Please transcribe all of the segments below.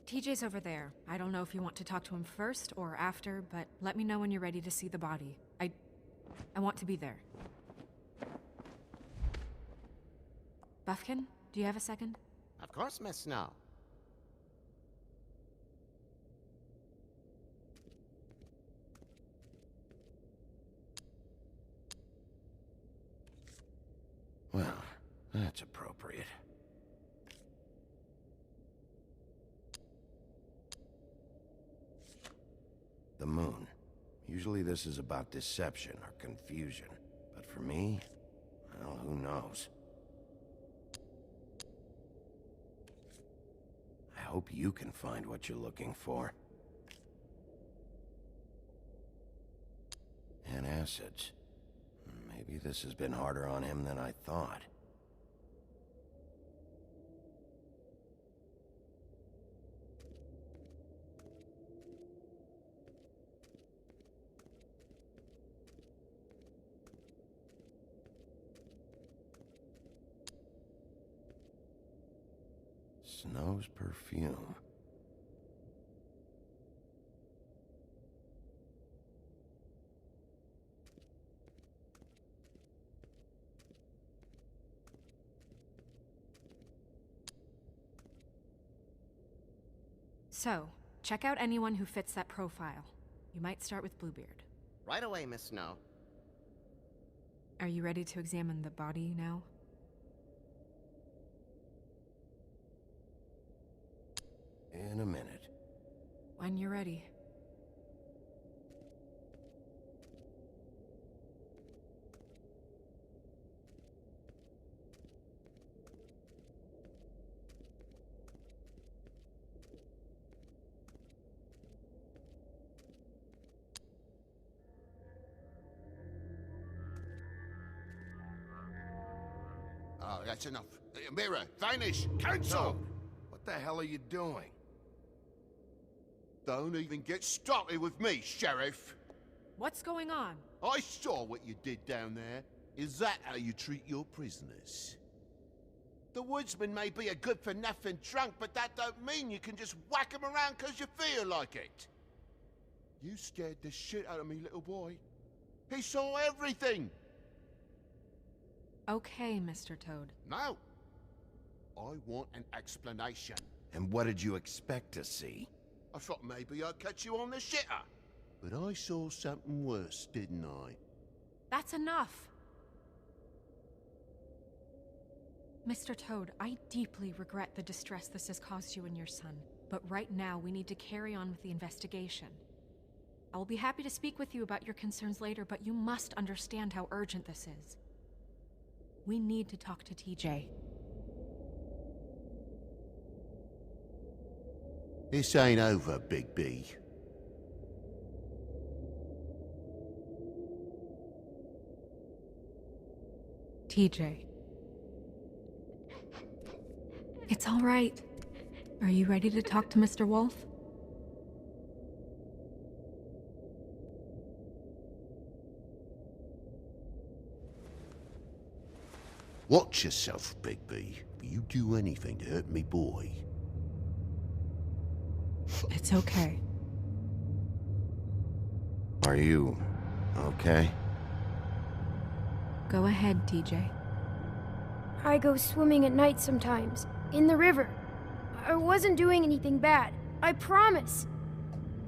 TJ's over there. I don't know if you want to talk to him first or after, but let me know when you're ready to see the body. I want to be there. Buffkin, do you have a second? Of course, Miss Snow. Well, that's appropriate. The moon. Usually this is about deception or confusion. But for me, well, who knows? I hope you can find what you're looking for. And acids. Maybe this has been harder on him than I thought. Snow's perfume. So, check out anyone who fits that profile. You might start with Bluebeard. Right away, Miss Snow. Are you ready to examine the body now? In a minute. When you're ready. Oh, that's enough. Mirror, vanish, cancel! Toad, what the hell are you doing? Don't even get started with me, Sheriff. What's going on? I saw what you did down there. Is that how you treat your prisoners? The woodsman may be a good-for-nothing drunk, but that don't mean you can just whack him around because you feel like it. You scared the shit out of me, little boy. He saw everything. Okay, Mr. Toad. Now, I want an explanation. And what did you expect to see? I thought maybe I'd catch you on the shitter. But I saw something worse, didn't I? That's enough! Mr. Toad, I deeply regret the distress this has caused you and your son. But right now, we need to carry on with the investigation. I will be happy to speak with you about your concerns later, but you must understand how urgent this is. We need to talk to TJ. This ain't over, Big B. TJ. It's all right. Are you ready to talk to Mr. Wolf? Watch yourself, Big B. You do anything to hurt me boy. It's okay. Are you okay? Go ahead, TJ. I go swimming at night sometimes, in the river. I wasn't doing anything bad, I promise.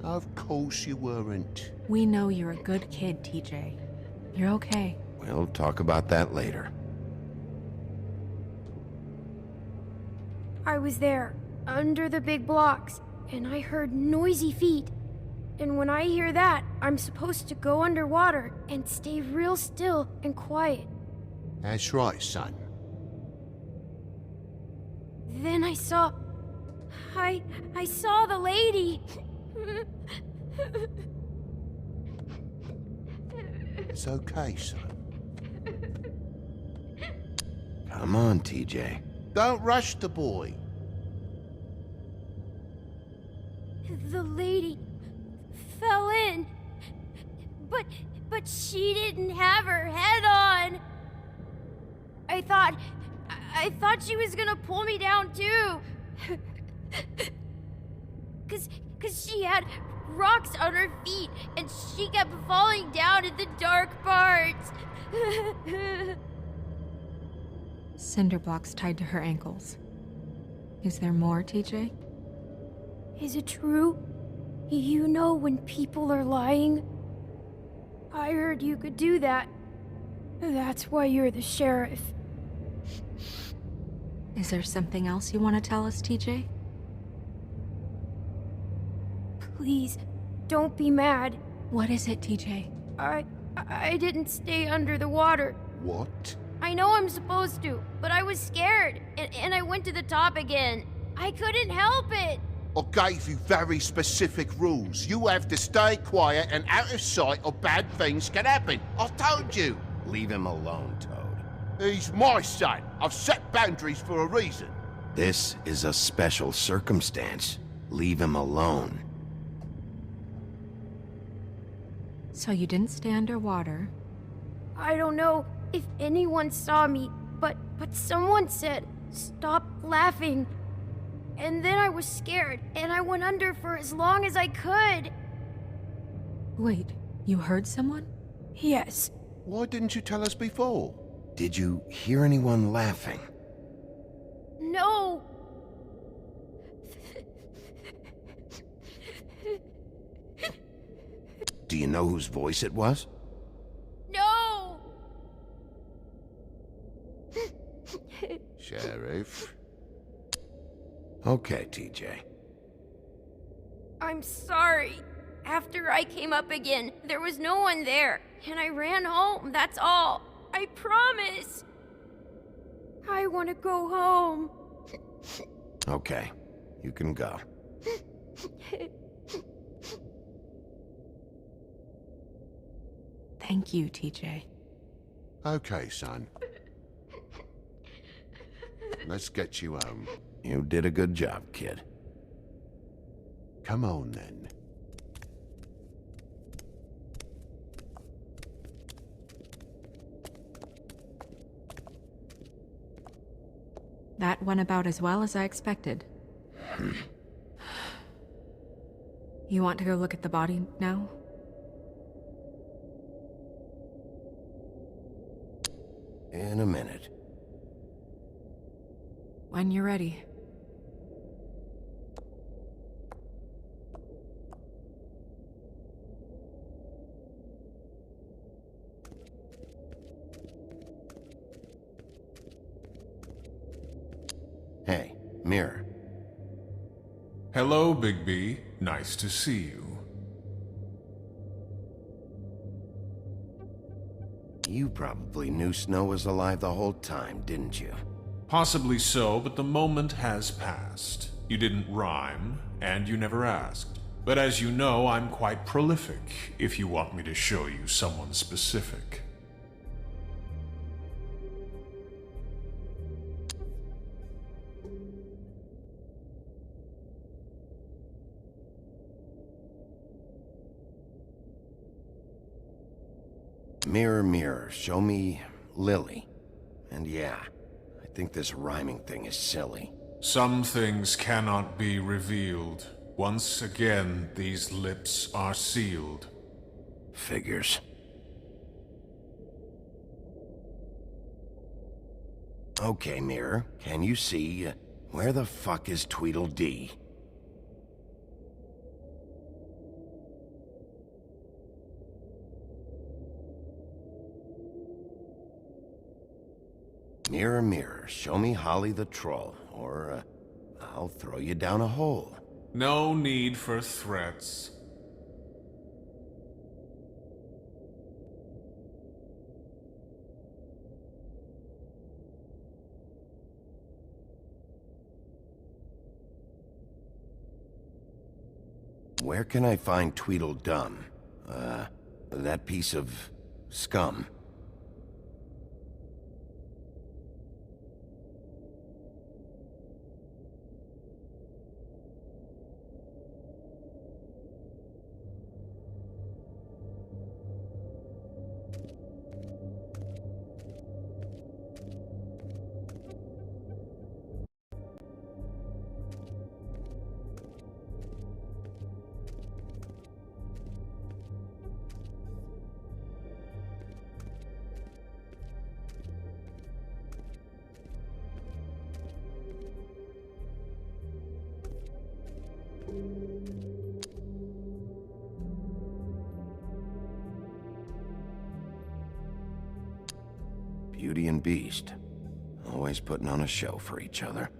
Of course you weren't. We know you're a good kid, TJ. You're okay. We'll talk about that later. I was there, under the big blocks, and I heard noisy feet. And when I hear that, I'm supposed to go underwater and stay real still and quiet. That's right, son. Then I saw the lady. It's okay, son. Come on, TJ. Don't rush the boy. The lady fell in. But she didn't have her head on. I thought she was gonna pull me down too. 'cause she had rocks on her feet and she kept falling down in the dark parts. Cinder blocks tied to her ankles. Is there more, TJ? Is it true? You know when people are lying? I heard you could do that. That's why you're the sheriff. Is there something else you want to tell us, TJ? Please, don't be mad. What is it, TJ? I didn't stay under the water. What? I know I'm supposed to, but I was scared, and I went to the top again. I couldn't help it. I gave you very specific rules. You have to stay quiet and out of sight or bad things can happen. I've told you. Leave him alone, Toad. He's my son. I've set boundaries for a reason. This is a special circumstance. Leave him alone. So you didn't stay underwater. I don't know if anyone saw me, but someone said, "Stop laughing." And then I was scared, and I went under for as long as I could. Wait, you heard someone? Yes. Why didn't you tell us before? Did you hear anyone laughing? No. Do you know whose voice it was? No. Sheriff. Okay, TJ. I'm sorry. After I came up again, there was no one there, and I ran home, that's all. I promise. I want to go home. Okay, you can go. Thank you, TJ. Okay, son. Let's get you home. You did a good job, kid. Come on, then. That went about as well as I expected. You want to go look at the body now? In a minute. When you're ready. Hey, Mirror. Hello, Big B. Nice to see you. You probably knew Snow was alive the whole time, didn't you? Possibly so, but the moment has passed. You didn't rhyme, and you never asked. But as you know, I'm quite prolific, if you want me to show you someone specific. Mirror, mirror, show me Lily. And yeah, I think this rhyming thing is silly. Some things cannot be revealed. Once again, these lips are sealed. Figures. Okay, Mirror, can you see where the fuck is Tweedledee? Mirror, mirror, show me Holly the Troll, or I'll throw you down a hole. No need for threats. Where can I find Tweedledum? That piece of scum. Beauty and Beast. Always putting on a show for each other.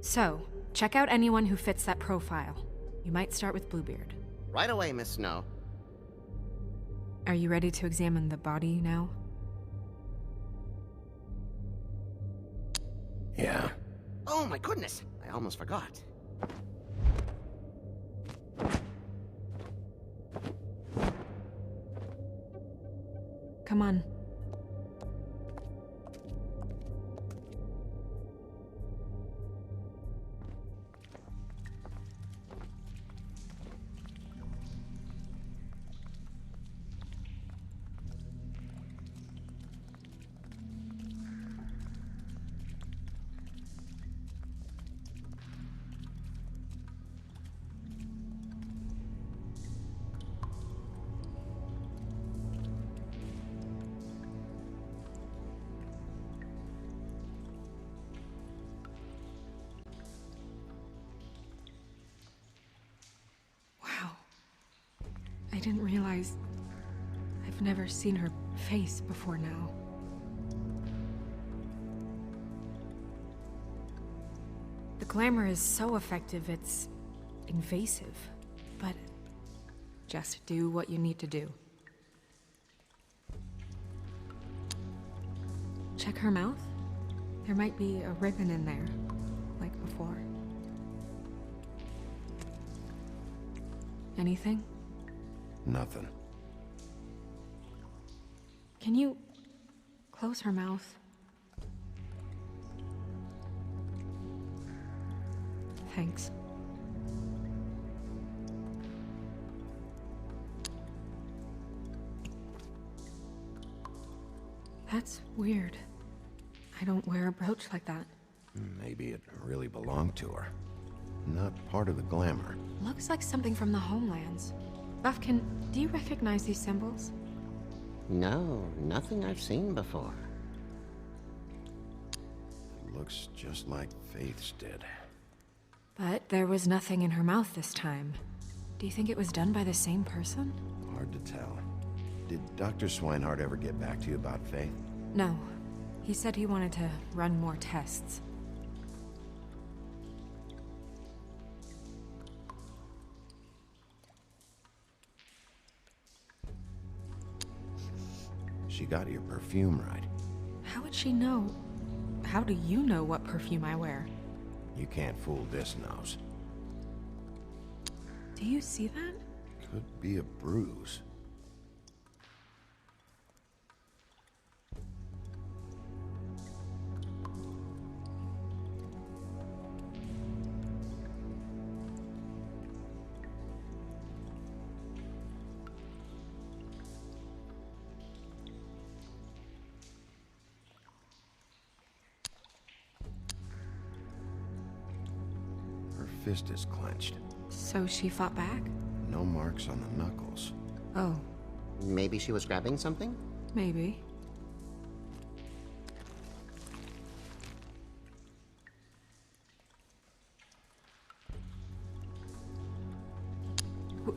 So, check out anyone who fits that profile. You might start with Bluebeard. Right away, Miss Snow. Are you ready to examine the body now? Yeah. Oh my goodness, I almost forgot. Come on. I didn't realize I've never seen her face before now. The glamour is so effective, it's invasive. But just do what you need to do. Check her mouth. There might be a ribbon in there, like before. Anything? Nothing. Can you close her mouth? Thanks. That's weird. I don't wear a brooch like that. Maybe it really belonged to her. Not part of the glamour. Looks like something from the homelands. Buffkin, do you recognize these symbols? No, nothing I've seen before. It looks just like Faith's did. But there was nothing in her mouth this time. Do you think it was done by the same person? Hard to tell. Did Dr. Swinehart ever get back to you about Faith? No. He said he wanted to run more tests. She got your perfume right. How would she know? How do you know what perfume I wear? You can't fool this nose. Do you see that? Could be a bruise. Her fist is clenched. So she fought back? No marks on the knuckles. Oh, Maybe she was grabbing something? maybe.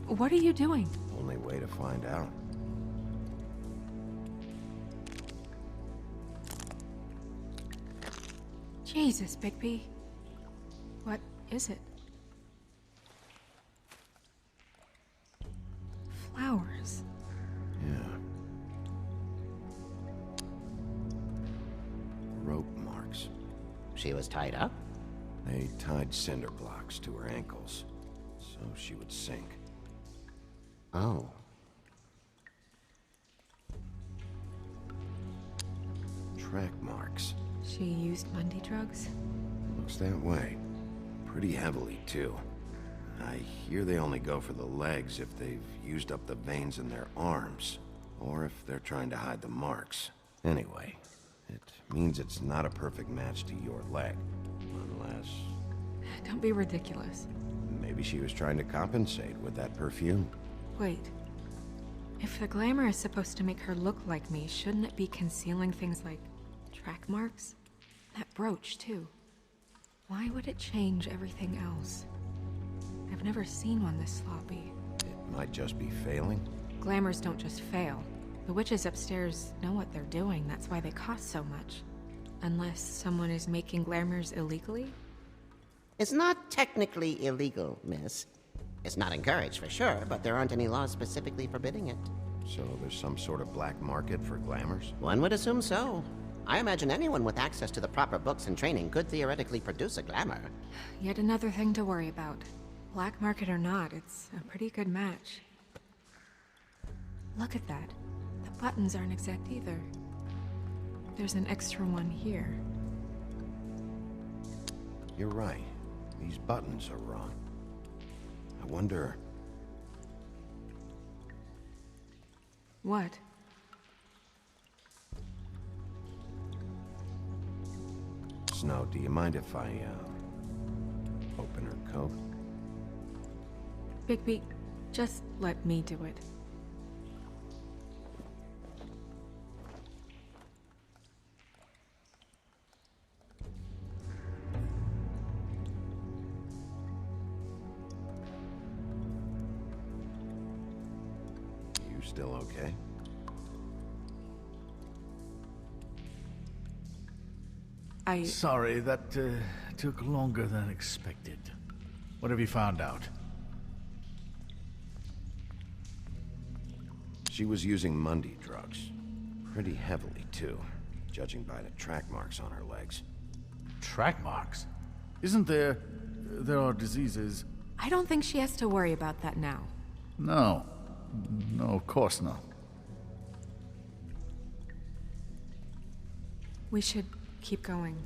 What are you doing? Only way to find out. Jesus, Bigby. What is it? Flowers. Yeah. Rope marks. She was tied up? They tied cinder blocks to her ankles, so she would sink. Oh. Track marks. She used Mundy drugs? Looks that way. Pretty heavily, too. I hear they only go for the legs if they've used up the veins in their arms, or if they're trying to hide the marks. Anyway, it means it's not a perfect match to your leg, unless Don't be ridiculous. maybe she was trying to compensate with that perfume. Wait. If the glamour is supposed to make her look like me, shouldn't it be concealing things like track marks? That brooch, too. Why would it change everything else? I've never seen one this sloppy. It might just be failing. Glamours don't just fail. The witches upstairs know what they're doing, that's why they cost so much. Unless someone is making glamours illegally? It's not technically illegal, miss. It's not encouraged for sure, but there aren't any laws specifically forbidding it. So there's some sort of black market for glamours? One would assume so. I imagine anyone with access to the proper books and training could theoretically produce a glamour. Yet another thing to worry about. Black market or not, it's a pretty good match. Look at that. The buttons aren't exact either. There's an extra one here. You're right. These buttons are wrong. I wonder... What? Snow, do you mind if I, open her coat? Bigby, just let me do it. You still okay? Sorry, that took longer than expected. What have you found out? She was using Mundy drugs. Pretty heavily, too, judging by the track marks on her legs. Track marks? Isn't there... there are diseases... I don't think she has to worry about that now. No. No, of course not. We should keep going.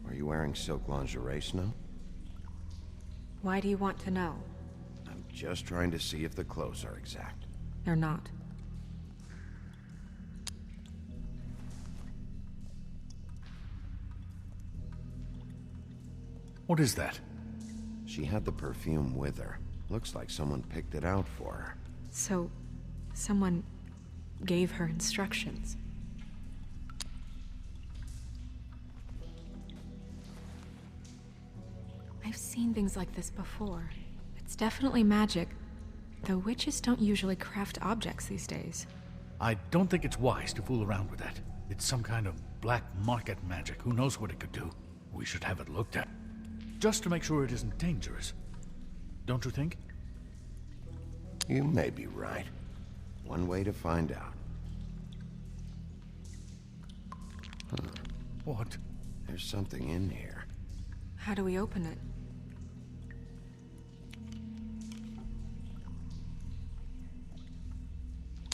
Are you wearing silk lingerie, Snow? Why do you want to know? I'm just trying to see if the clothes are exact. They're not. What is that? She had the perfume with her. Looks like someone picked it out for her. So, someone gave her instructions. I've seen things like this before. It's definitely magic, though witches don't usually craft objects these days. I don't think it's wise to fool around with that. It's some kind of black market magic. Who knows what it could do? We should have it looked at. Just to make sure it isn't dangerous. Don't you think? You may be right. One way to find out. Huh. What? There's something in here. How do we open it?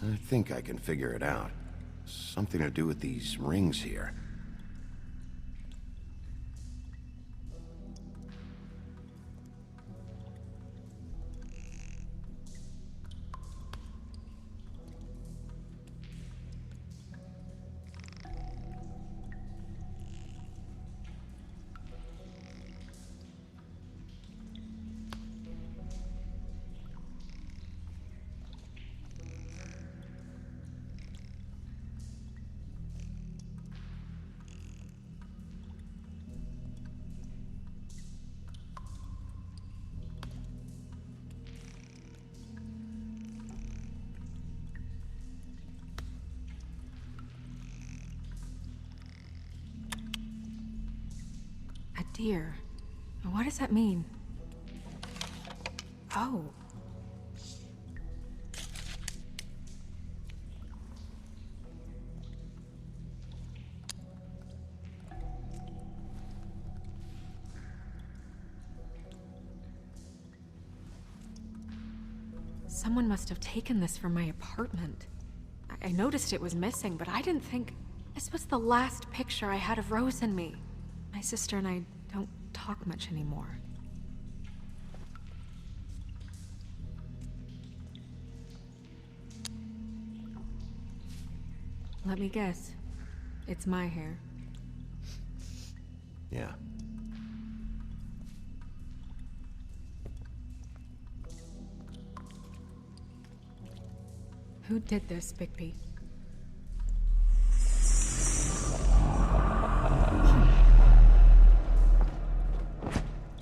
I think I can figure it out. Something to do with these rings here. A deer. What does that mean? Oh. Someone must have taken this from my apartment. I noticed it was missing, but I didn't think... This was the last picture I had of Rose and me. My sister and I don't talk much anymore. Let me guess. It's my hair. Yeah. Who did this, Bigby?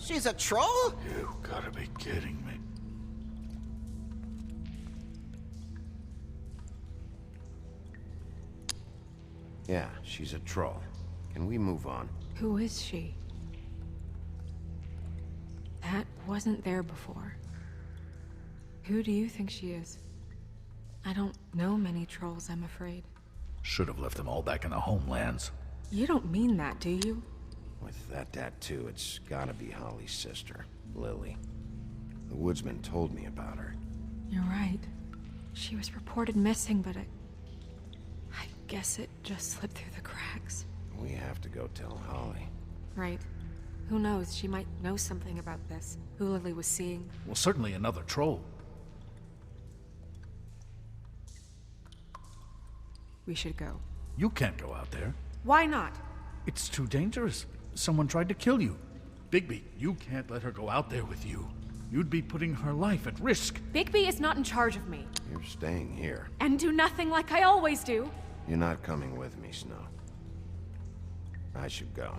She's a troll? You gotta be kidding me. Yeah, she's a troll. Can we move on? Who is she? That wasn't there before. Who do you think she is? I don't know many trolls, I'm afraid. Should have left them all back in the homelands. You don't mean that, do you? With that tattoo, it's gotta be Holly's sister, Lily. The woodsman told me about her. You're right. She was reported missing, but I guess it just slipped through the cracks. We have to go tell Holly. Right. Who knows, she might know something about this. Who Lily was seeing. Well, certainly another troll. We should go. You can't go out there. Why not? It's too dangerous. Someone tried to kill you. Bigby, you can't let her go out there with you. You'd be putting her life at risk. Bigby is not in charge of me. You're staying here. And do nothing like I always do. You're not coming with me, Snow. I should go.